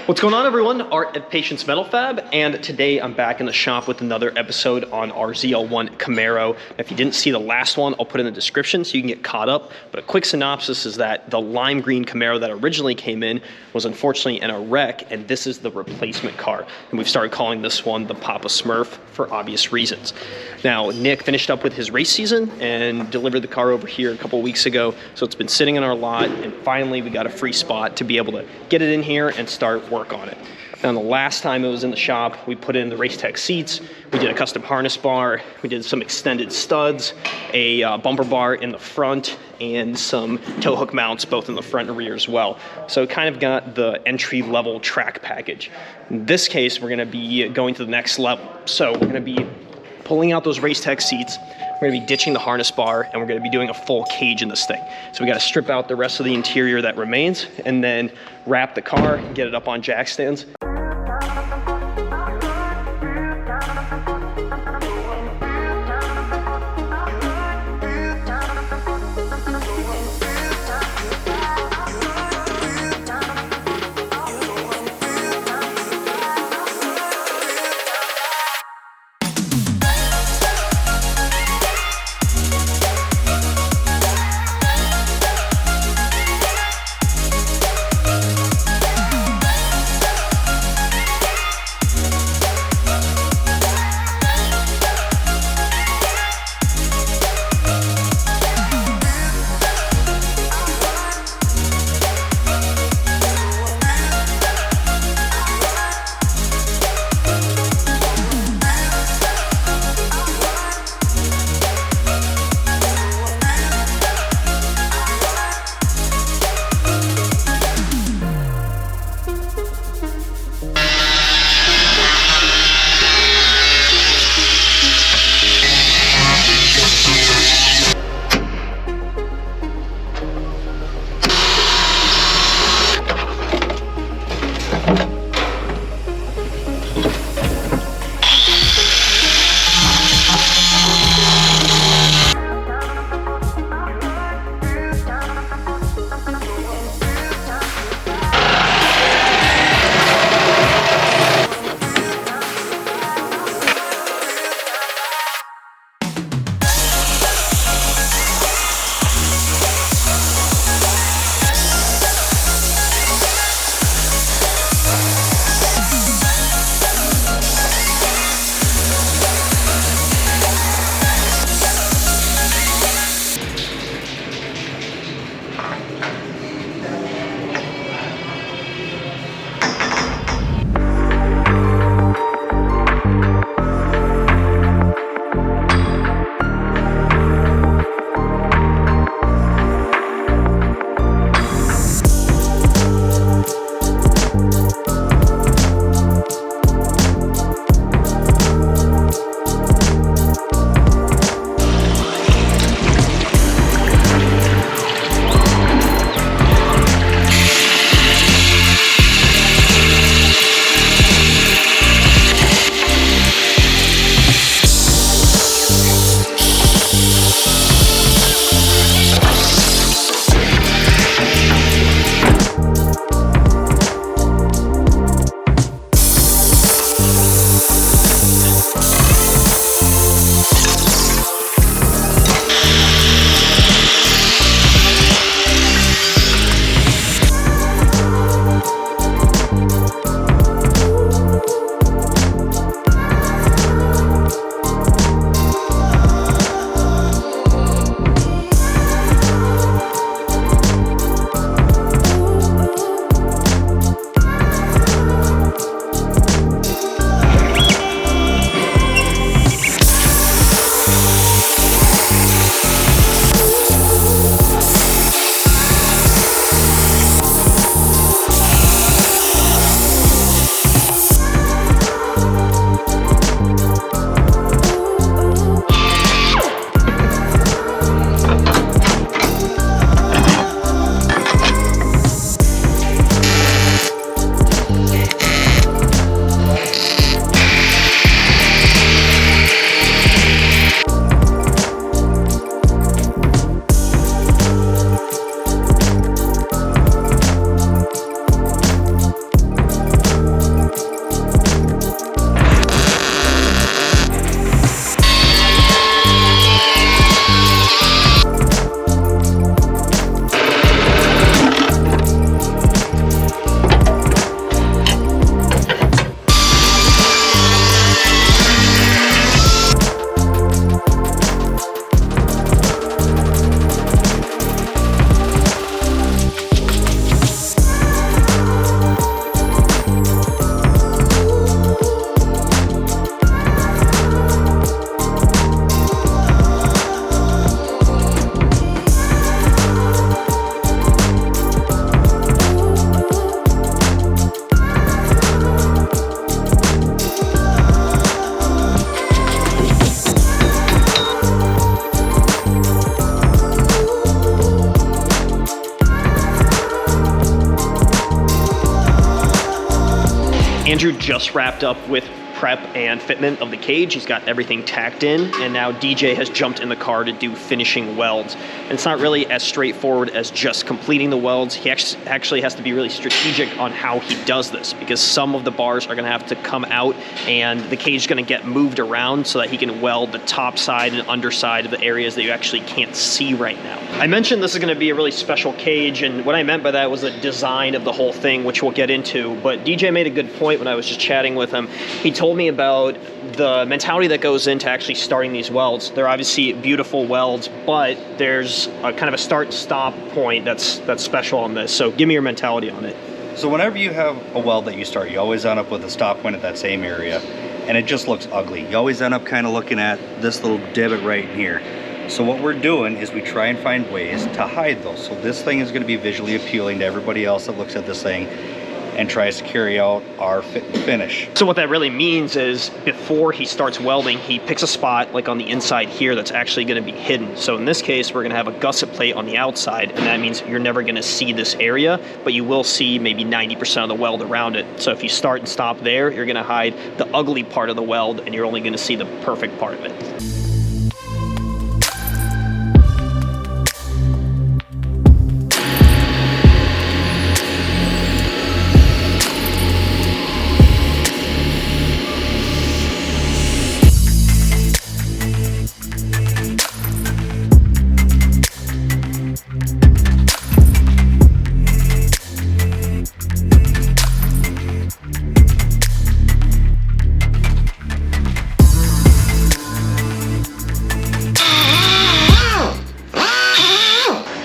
What's going on, everyone? Art at Patience Metal Fab, and today I'm back in the shop with another episode on our ZL1 Camaro. If you didn't see the last one, I'll put it in the description so you can get caught up. But a quick synopsis is that the lime green Camaro that originally came in was unfortunately in a wreck, and this is the replacement car. And we've started calling this one the Papa Smurf for obvious reasons. Now, Nick finished up with his race season and delivered the car over here a couple weeks ago, so it's been sitting in our lot, and finally we got a free spot to be able to get it in here and start work on it. Now, the last time it was in the shop, we put in the Racetech seats, we did a custom harness bar, we did some extended studs, a bumper bar in the front, and some tow hook mounts both in the front and rear as well. So it kind of got the entry-level track package. In this case, we're gonna be going to the next level. So we're gonna be pulling out those Racetech seats, we're gonna be ditching the harness bar, and we're gonna be doing a full cage in this thing. So we gotta strip out the rest of the interior that remains, and then wrap the car, get it up on jack stands. Andrew just wrapped up with prep and fitment of the cage. He's got everything tacked in, and now DJ has jumped in the car to do finishing welds. And it's not really as straightforward as just completing the welds. He actually has to be really strategic on how he does this, because some of the bars are gonna have to come out and the cage is gonna get moved around so that he can weld the top side and underside of the areas that you actually can't see right now. I mentioned this is gonna be a really special cage, and what I meant by that was the design of the whole thing, which we'll get into, but DJ made a good point when I was just chatting with him. He told me about the mentality that goes into actually starting these welds. They're obviously beautiful welds, but there's a kind of a start and stop point that's special on this. So give me your mentality on it. So whenever you have a weld that you start, you always end up with a stop point at that same area, and it just looks ugly. You always end up kind of looking at this little divot right here. So what we're doing is we try and find ways to hide those. So this thing is going to be visually appealing to everybody else that looks at this thing and tries to carry out our fit and finish. So what that really means is before he starts welding, he picks a spot like on the inside here that's actually gonna be hidden. So in this case, we're gonna have a gusset plate on the outside, and that means you're never gonna see this area, but you will see maybe 90% of the weld around it. So if you start and stop there, you're gonna hide the ugly part of the weld, and you're only gonna see the perfect part of it.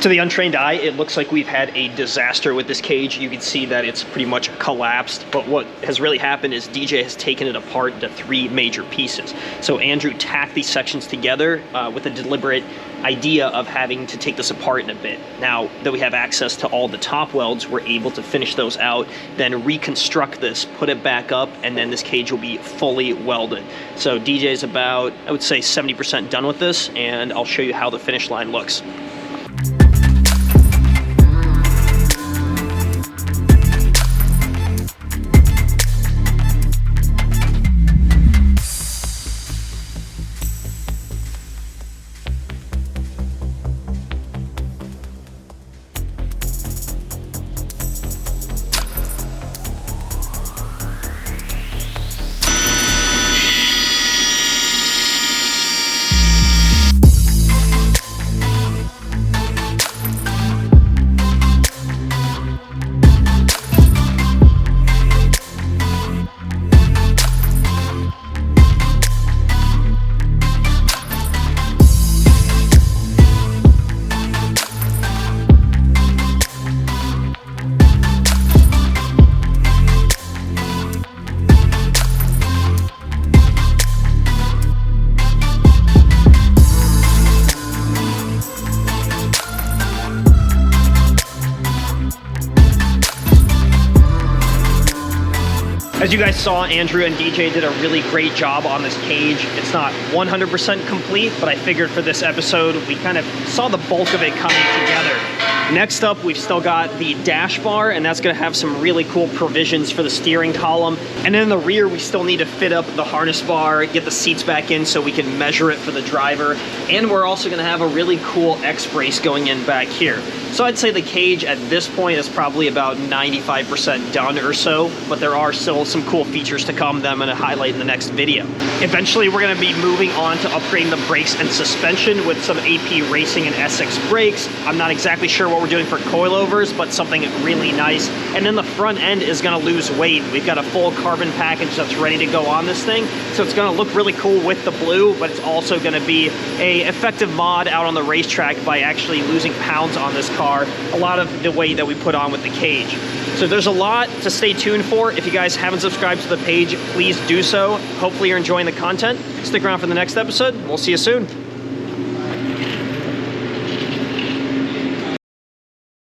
To the untrained eye, it looks like we've had a disaster with this cage. You can see that it's pretty much collapsed, but what has really happened is DJ has taken it apart into 3 major pieces. So Andrew tacked these sections together with a deliberate idea of having to take this apart in a bit. Now that we have access to all the top welds, we're able to finish those out, then reconstruct this, put it back up, and then this cage will be fully welded. So DJ's about, I would say, 70% done with this, and I'll show you how the finish line looks. As you guys saw, Andrew and DJ did a really great job on this cage. It's not 100% complete, but I figured for this episode, we kind of saw the bulk of it coming together. Next up, we've still got the dash bar, and that's gonna have some really cool provisions for the steering column. And then in the rear, we still need to fit up the harness bar, get the seats back in so we can measure it for the driver. And we're also gonna have a really cool X-brace going in back here. So I'd say the cage at this point is probably about 95% done or so, but there are still some cool features to come that I'm gonna highlight in the next video. Eventually, we're gonna be moving on to upgrading the brakes and suspension with some AP Racing and SX brakes. I'm not exactly sure what we're doing for coilovers, but something really nice. And then the front end is gonna lose weight. We've got a full carbon package that's ready to go on this thing, so it's gonna look really cool with the blue, but it's also gonna be a effective mod out on the racetrack by actually losing pounds on this car, a lot of the weight that we put on with the cage. So there's a lot to stay tuned for. If you guys haven't subscribed to the page, please do so. Hopefully you're enjoying the content. Stick around for the next episode. We'll see you soon.